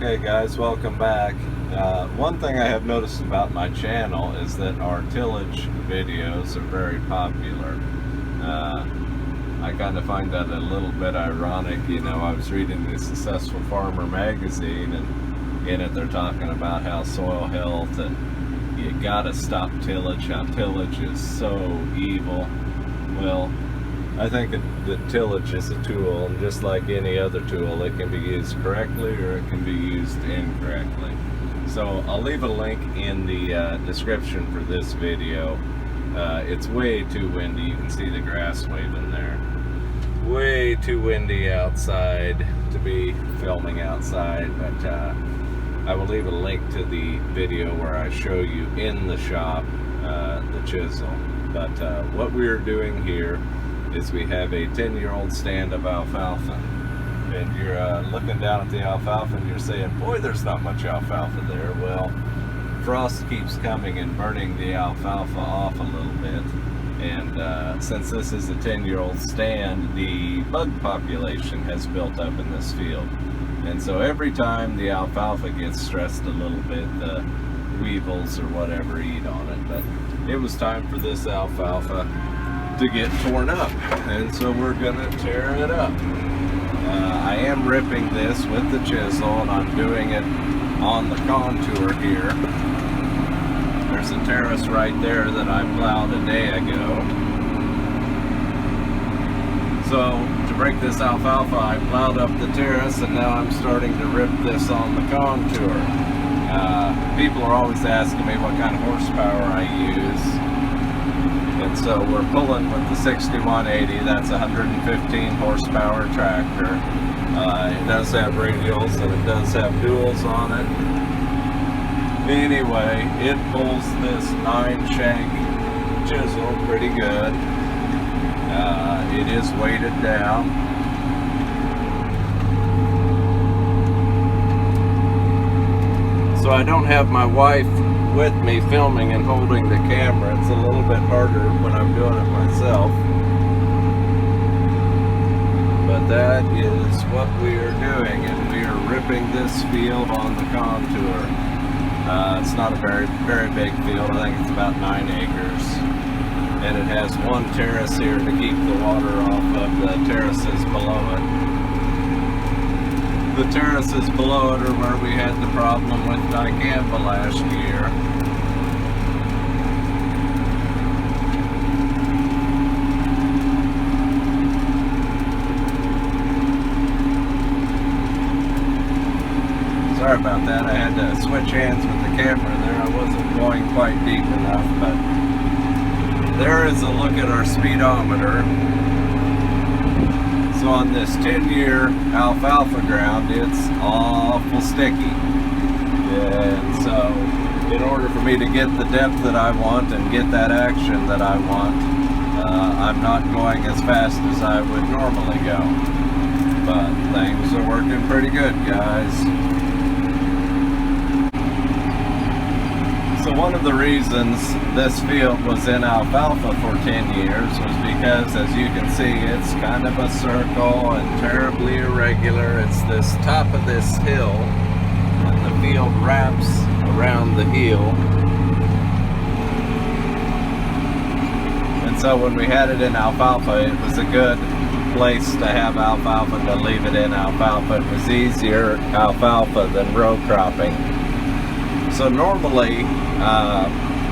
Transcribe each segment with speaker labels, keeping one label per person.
Speaker 1: Hey guys, welcome back. One thing I have noticed about my channel is that our tillage videos are very popular. I kind of find that a little bit ironic. You know, I was reading the Successful Farmer magazine, and in it they're talking about how soil health and you gotta stop tillage, how tillage is so evil. Well, I think that tillage is a tool, and just like any other tool, it can be used correctly or it can be used incorrectly. So I'll leave a link in the description for this video. It's way too windy. You can see the grass waving there. Way too windy outside to be filming outside, but I will leave a link to the video where I show you in the shop the chisel. But what we're doing here is we have a 10-year-old stand of alfalfa, and you're looking down at the alfalfa and you're saying, boy, there's not much alfalfa there. Well, frost keeps coming and burning the alfalfa off a little bit, and since this is a 10-year-old stand, the bug population has built up in this field, and so every time the alfalfa gets stressed a little bit, the weevils or whatever eat on it. But it was time for this alfalfa to get torn up, and so we're gonna tear it up. I am ripping this with the chisel, and I'm doing it on the contour here. There's a terrace right there that I plowed a day ago. So to break this alfalfa, I plowed up the terrace, and now I'm starting to rip this on the contour. People are always asking me what kind of horsepower I use. And so we're pulling with the 6180. That's a 115 horsepower tractor. It does have radials and it does have duals on it. Anyway, it pulls this 9-shank chisel pretty good. It is weighted down. So I don't have my wife with me filming and holding the camera. It's a little bit harder when I'm doing it myself, but that is what we are doing, and we are ripping this field on the contour. It's not a very big field. I think it's about 9 acres, and it has one terrace here to keep the water off of the terraces below it. The terraces below it are where we had the problem with dicamba last year. Sorry about that. I had to switch hands with the camera there. I wasn't going quite deep enough, but there is a look at our speedometer. So on this 10-year alfalfa ground, it's awful sticky. And so in order for me to get the depth that I want and get that action that I want, I'm not going as fast as I would normally go. But things are working pretty good, guys. So one of the reasons this field was in alfalfa for 10 years was because, as you can see, it's kind of a circle and terribly irregular. It's this top of this hill, and the field wraps around the hill. And so when we had it in alfalfa, it was a good place to have alfalfa, to leave it in alfalfa. It was easier alfalfa than row cropping. So normally,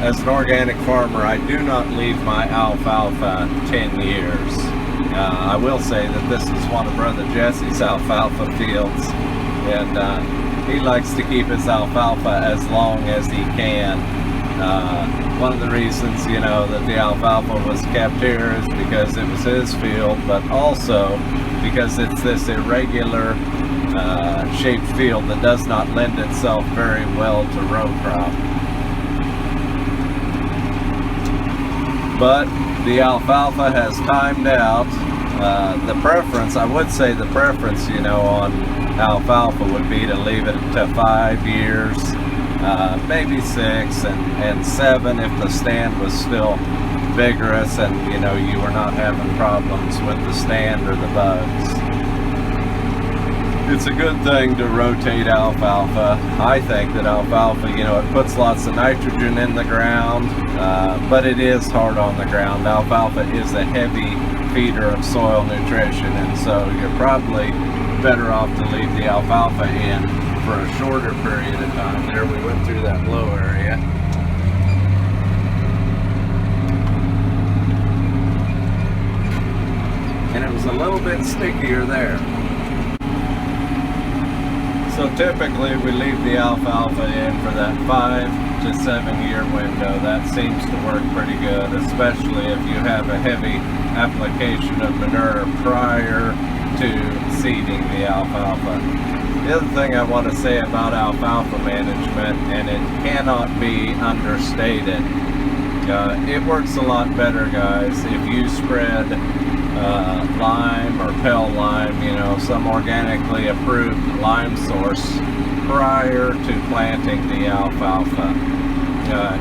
Speaker 1: as an organic farmer, I do not leave my alfalfa 10 years. I will say that this is one of Brother Jesse's alfalfa fields, and he likes to keep his alfalfa as long as he can. One of the reasons, you know, that the alfalfa was kept here is because it was his field, but also because it's this irregular shaped field that does not lend itself very well to row crop. But the alfalfa has timed out. The preference, I would say the preference, you know, on alfalfa would be to leave it to 5 years, maybe 6 and 7 if the stand was still vigorous and, you know, you were not having problems with the stand or the bugs. It's a good thing to rotate alfalfa. I think that alfalfa, you know, it puts lots of nitrogen in the ground, but it is hard on the ground. Alfalfa is a heavy feeder of soil nutrition, and so you're probably better off to leave the alfalfa in for a shorter period of time. There, we went through that low area. And it was a little bit stickier there. So typically we leave the alfalfa in for that 5 to 7 year window. That seems to work pretty good, especially if you have a heavy application of manure prior to seeding the alfalfa. The other thing I want to say about alfalfa management, and it cannot be understated, it works a lot better, guys, if you spread lime or Pell lime, you know, some organically approved lime source prior to planting the alfalfa.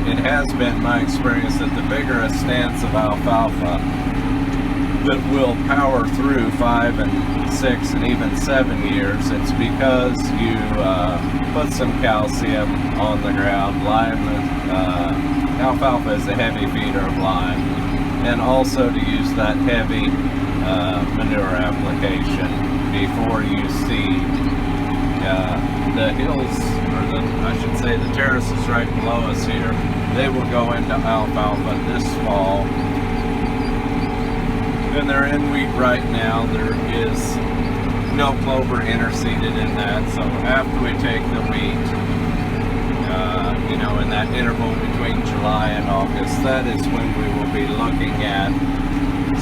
Speaker 1: It has been my experience that the vigorous stance of alfalfa that will power through 5 and 6 and even 7 years, it's because you put some calcium on the ground. Alfalfa is a heavy feeder of lime, and also to use that heavy manure application before you seed. The hills, or I should say the terraces right below us here, they will go into alfalfa this fall. And they're in wheat right now. There is no clover interseeded in that, so after we take the wheat, you know, in that interval between July and August, that is when we will be looking at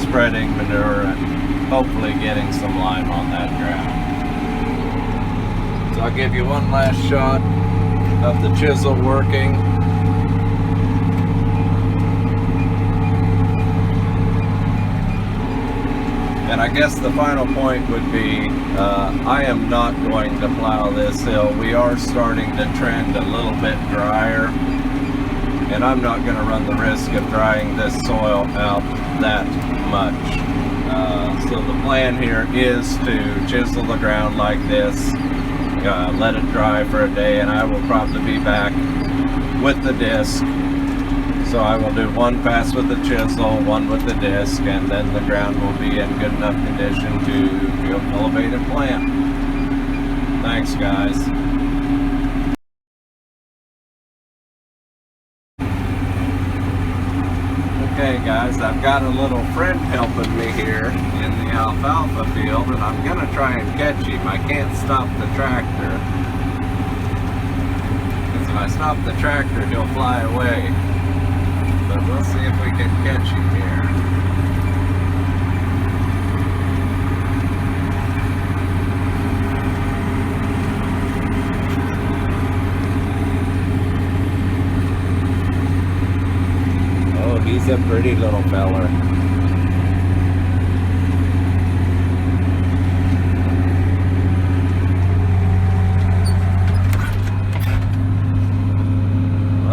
Speaker 1: spreading manure and hopefully getting some lime on that ground. So I'll give you one last shot of the chisel working. And I guess the final point would be, I am not going to plow this hill. We are starting to trend a little bit drier, and I'm not going to run the risk of drying this soil out that much. So the plan here is to chisel the ground like this, let it dry for a day, and I will probably be back with the disc. So I will do one pass with the chisel, one with the disc, and then the ground will be in good enough condition to elevate and plant. Thanks, guys. Okay, guys, I've got a little friend helping me here in the alfalfa field, and I'm going to try and catch him. I can't stop the tractor, because if I stop the tractor, he'll fly away. But we'll see if we can catch him here. Oh, he's a pretty little feller.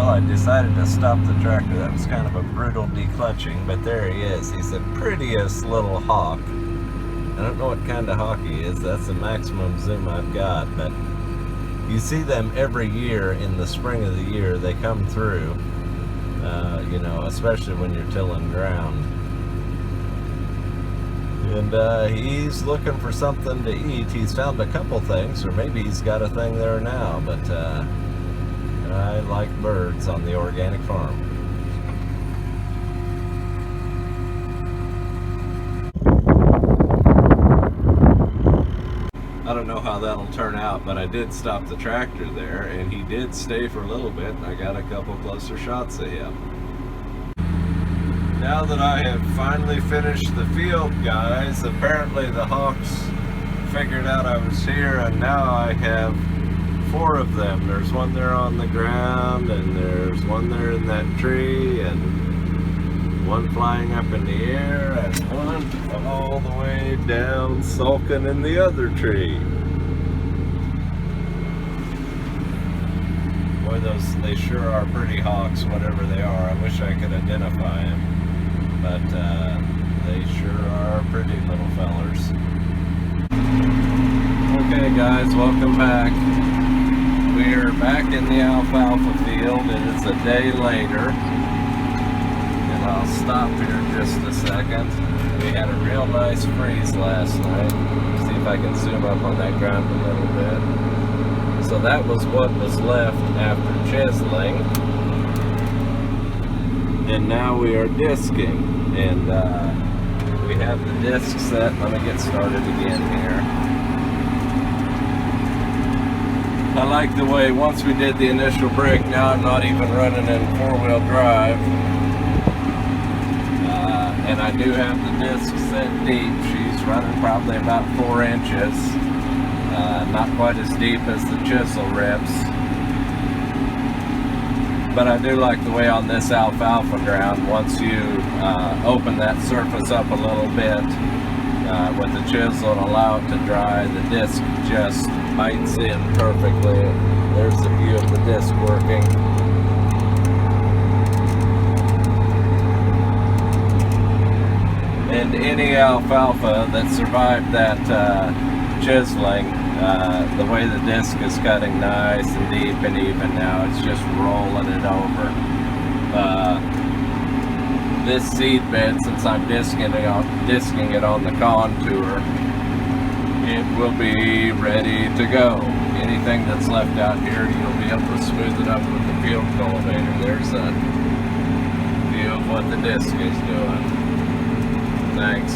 Speaker 1: I decided to stop the tractor. That was kind of a brutal declutching, but there he is. He's the prettiest little hawk. I don't know what kind of hawk he is. That's the maximum zoom I've got, but you see them every year in the spring of the year. They come through, you know, especially when you're tilling ground. And he's looking for something to eat. He's found a couple things, or maybe he's got a thing there now, but I like birds on the organic farm. I don't know how that'll turn out, but I did stop the tractor there, and he did stay for a little bit, and I got a couple closer shots of him. Now that I have finally finished the field, guys, apparently the hawks figured out I was here, and now I have 4 of them. There's one there on the ground, and there's one there in that tree, and one flying up in the air, and one all the way down sulking in the other tree. Boy, they sure are pretty hawks, whatever they are. I wish I could identify them, but they sure are pretty little fellers. Okay, guys. guys, welcome back. We're back in the alfalfa field. It is a day later. And I'll stop here just a second. We had a real nice freeze last night. See if I can zoom up on that ground a little bit. So that was what was left after chiseling. And now we are disking. And we have the disc set. Let me get started again here. I like the way once we did the initial break, now I'm not even running in four-wheel drive. And I do have the disc set deep. She's running probably about 4 inches. Not quite as deep as the chisel rips. But I do like the way on this alfalfa ground, once you open that surface up a little bit with the chisel and allow it to dry, the disc just bites in perfectly. There's the view of the disc working. And any alfalfa that survived that chiseling, the way the disc is cutting nice and deep and even now, it's just rolling it over. This seed bed, since I'm disking it on the contour, it will be ready to go. Anything that's left out here, you'll be able to smooth it up with the field cultivator. There's a view of what the disc is doing. Thanks.